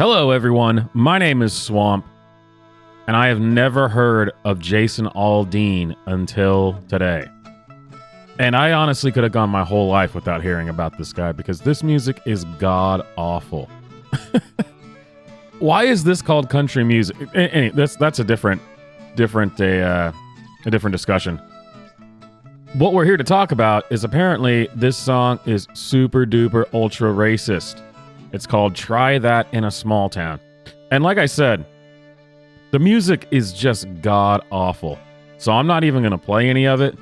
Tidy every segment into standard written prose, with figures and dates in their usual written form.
Hello, everyone. My name is Swamp, and I have never heard of Jason Aldean until today. And I honestly could have gone my whole life without hearing about this guy because this music is god-awful. Why is this called country music? That's a different discussion. What we're here to talk about is apparently this song is super duper ultra racist. It's called Try That in a Small Town. And like I said, the music is just god awful. So I'm not even going to play any of it.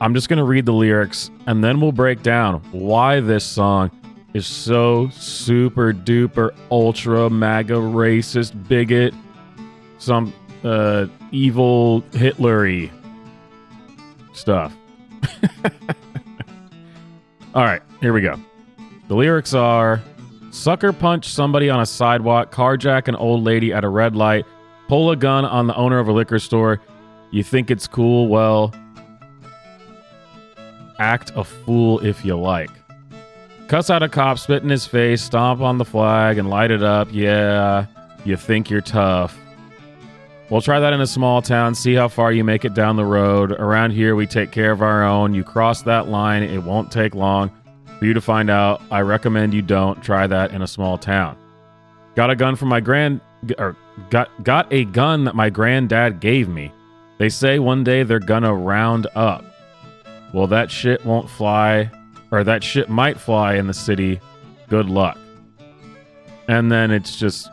I'm just going to read the lyrics and then we'll break down why this song is so super duper ultra MAGA racist bigot, some evil Hitler-y stuff. All right, here we go. The lyrics are: sucker punch somebody on a sidewalk, carjack an old lady at a red light, pull a gun on the owner of a liquor store. You think it's cool? Well, act a fool if you like. Cuss out a cop, spit in his face, stomp on the flag and light it up. Yeah, you think you're tough. We'll try that in a small town, see how far you make it down the road. Around here, we take care of our own. You cross that line, it won't take long for you to find out. I recommend you don't try that in a small town. Got a gun got a gun that my granddad gave me. They say one day they're gonna round up. Well, that shit won't fly, or that shit might fly in the city. Good luck. And then it's just,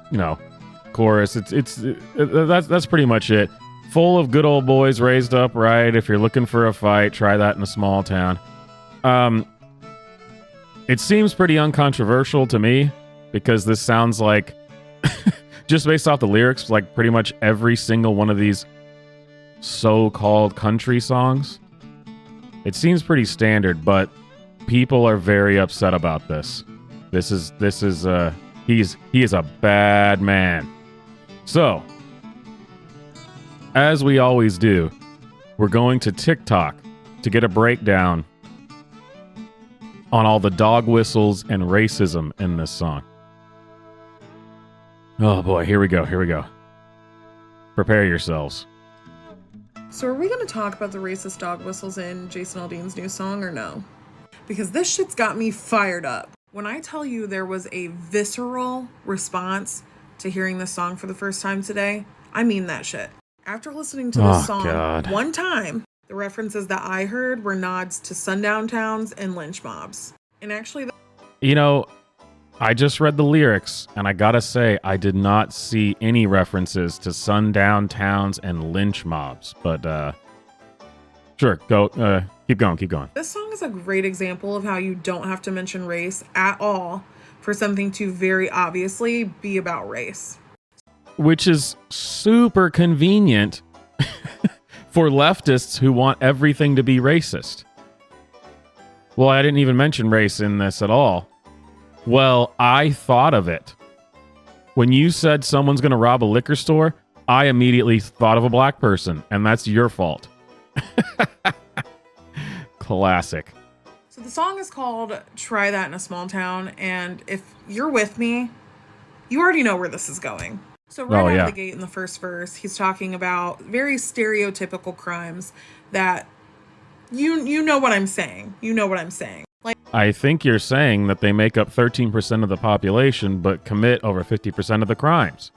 chorus. That's pretty much it. Full of good old boys raised up right. If you're looking for a fight, try that in a small town. It seems pretty uncontroversial to me because this sounds like, just based off the lyrics, like pretty much every single one of these so-called country songs. It seems pretty standard, but people are very upset about this. He is a bad man. So, as we always do, we're going to TikTok to get a breakdown on all the dog whistles and racism in this song. Oh boy, here we go. Prepare yourselves. So are we going to talk about the racist dog whistles in Jason Aldean's new song or no? Because this shit's got me fired up. When I tell you there was a visceral response to hearing this song for the first time today, I mean that shit. After listening to this song one time, the references that I heard were nods to sundown towns and lynch mobs. And actually... I just read the lyrics, and I gotta say, I did not see any references to sundown towns and lynch mobs. But, sure, go, keep going. This song is a great example of how you don't have to mention race at all for something to very obviously be about race. Which is super convenient for leftists who want everything to be racist. Well, I didn't even mention race in this at all. Well, I thought of it. When you said someone's going to rob a liquor store, I immediately thought of a black person, and that's your fault. Classic. So the song is called Try That in a Small Town, and if you're with me, you already know where this is going. So out of the gate in the first verse, he's talking about very stereotypical crimes that you know what I'm saying. You know what I'm saying. Like, I think you're saying that they make up 13% of the population but commit over 50% of the crimes.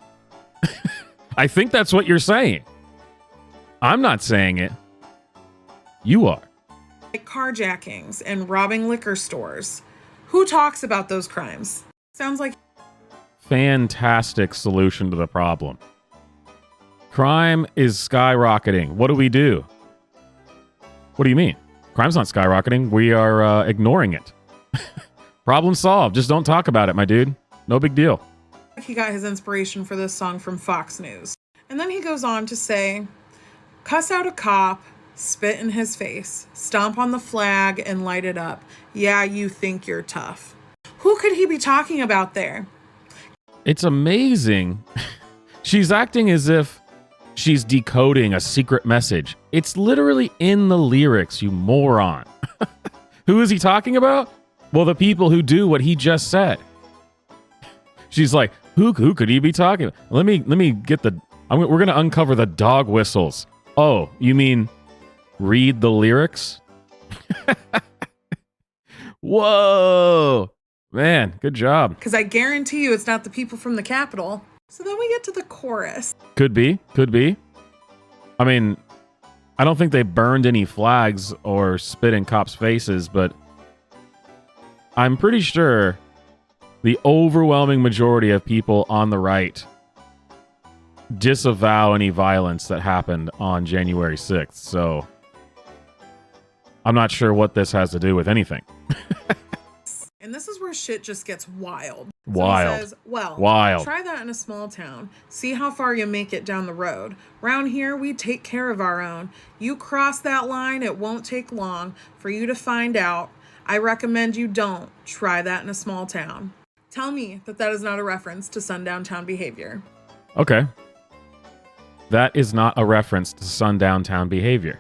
I think that's what you're saying. I'm not saying it. You are. Like carjackings and robbing liquor stores. Who talks about those crimes? Sounds like... Fantastic solution to the problem. Crime is skyrocketing. What do? What do you mean? Crime's not skyrocketing. We are ignoring it. Problem solved. Just don't talk about it, my dude. No big deal. He got his inspiration for this song from Fox News. And then he goes on to say, cuss out a cop, spit in his face, stomp on the flag and light it up. Yeah, you think you're tough. Who could he be talking about there? It's amazing. She's acting as if she's decoding a secret message. It's literally in the lyrics, you moron. Who is he talking about? Well, the people who do what he just said. She's like, Who could he be talking? Let me get the. We're gonna uncover the dog whistles. Oh, you mean read the lyrics? Whoa, man, good job. Because I guarantee you it's not the people from the Capitol. So then we get to the chorus. Could be. I mean, I don't think they burned any flags or spit in cops' faces, but I'm pretty sure the overwhelming majority of people on the right disavow any violence that happened on January 6th. So I'm not sure what this has to do with anything. And this is where shit just gets wild. So Wild. he says, well, Wild. try that in a small town. See how far you make it down the road. Round here, we take care of our own. You cross that line, it won't take long for you to find out. I recommend you don't try that in a small town. Tell me that that is not a reference to sundown town behavior. Okay. That is not a reference to sundown town behavior.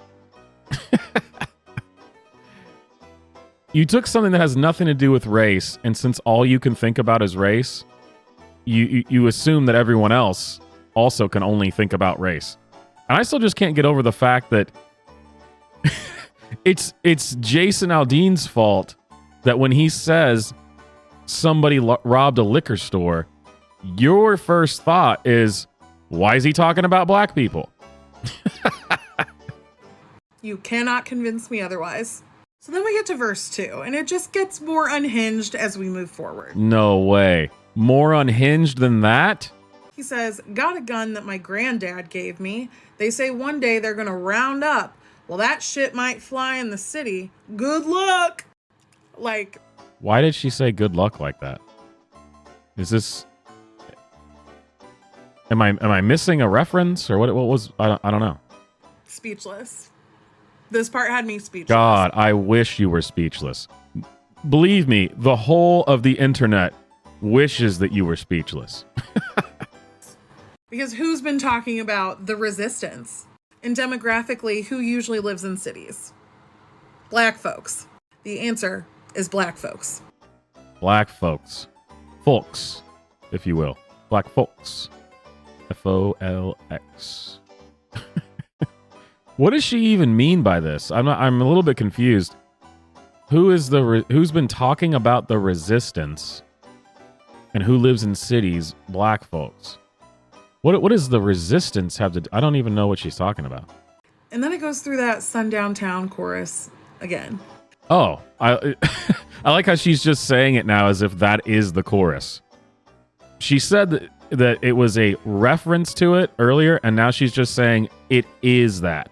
You took something that has nothing to do with race, and since all you can think about is race, you assume that everyone else also can only think about race. And I still just can't get over the fact that it's Jason Aldean's fault that when he says somebody robbed a liquor store, your first thought is, why is he talking about black people? You cannot convince me otherwise. So then we get to verse 2, and it just gets more unhinged as we move forward. No way. More unhinged than that? He says, got a gun that my granddad gave me. They say one day they're going to round up. Well, that shit might fly in the city. Good luck. Like, why did she say good luck like that? Is this... Am I missing a reference, or what was... I don't know. Speechless. This part had me speechless. God, I wish you were speechless. Believe me, the whole of the internet wishes that you were speechless. Because who's been talking about the resistance? And demographically, who usually lives in cities? Black folks. The answer is black folks. Black folks. Folks, if you will. Black folks. Folx. What does she even mean by this? I'm a little bit confused. Who's been talking about the resistance, and who lives in cities? Black folks. What does the resistance have to do? I don't even know what she's talking about. And then it goes through that sundown town chorus again. Oh, I like how she's just saying it now as if that is the chorus. She said that it was a reference to it earlier, and now she's just saying it is that.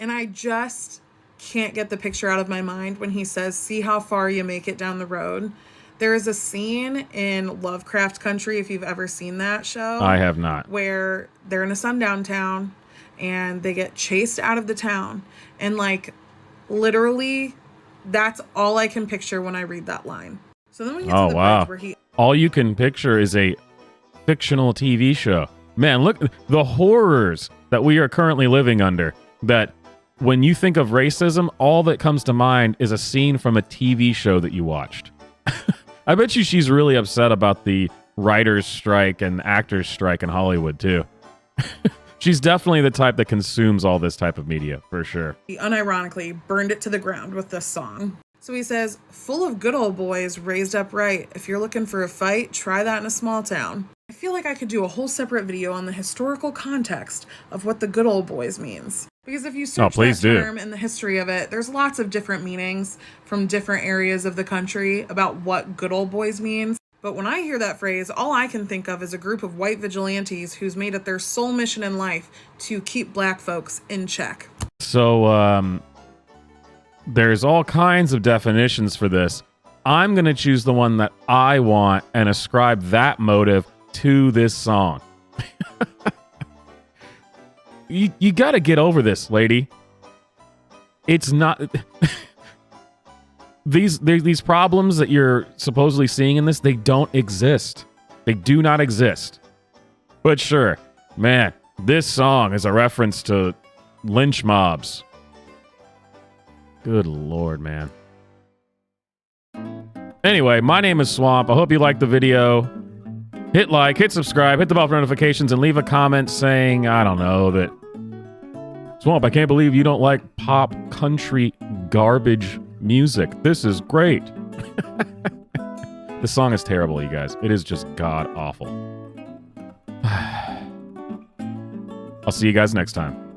And I just can't get the picture out of my mind when he says, see how far you make it down the road. There is a scene in Lovecraft Country, if you've ever seen that show. I have not. Where they're in a sundown town and they get chased out of the town. And like, literally, that's all I can picture when I read that line. So then we get to the bridge where he... All you can picture is a fictional TV show. Man, look, the horrors that we are currently living under, that when you think of racism, all that comes to mind is a scene from a TV show that you watched. I bet you she's really upset about the writers' strike and actors' strike in Hollywood, too. She's definitely the type that consumes all this type of media, for sure. He unironically burned it to the ground with this song. So he says, full of good old boys raised upright. If you're looking for a fight, try that in a small town. I feel like I could do a whole separate video on the historical context of what the good old boys means. Because if you search that term and the history of it, there's lots of different meanings from different areas of the country about what good old boys means. But when I hear that phrase, all I can think of is a group of white vigilantes who's made it their sole mission in life to keep black folks in check. So, there's all kinds of definitions for this. I'm going to choose the one that I want and ascribe that motive to this song. You got to get over this, lady. It's not... These problems that you're supposedly seeing in this, they don't exist. They do not exist. But sure, man, this song is a reference to lynch mobs. Good Lord, man. Anyway, my name is Swamp. I hope you liked the video. hit like, hit subscribe, hit the bell for notifications, and leave a comment saying, I don't know, that Swamp, I can't believe you don't like pop country garbage music. This is great. This song is terrible, you guys. It is just god awful. I'll see you guys next time.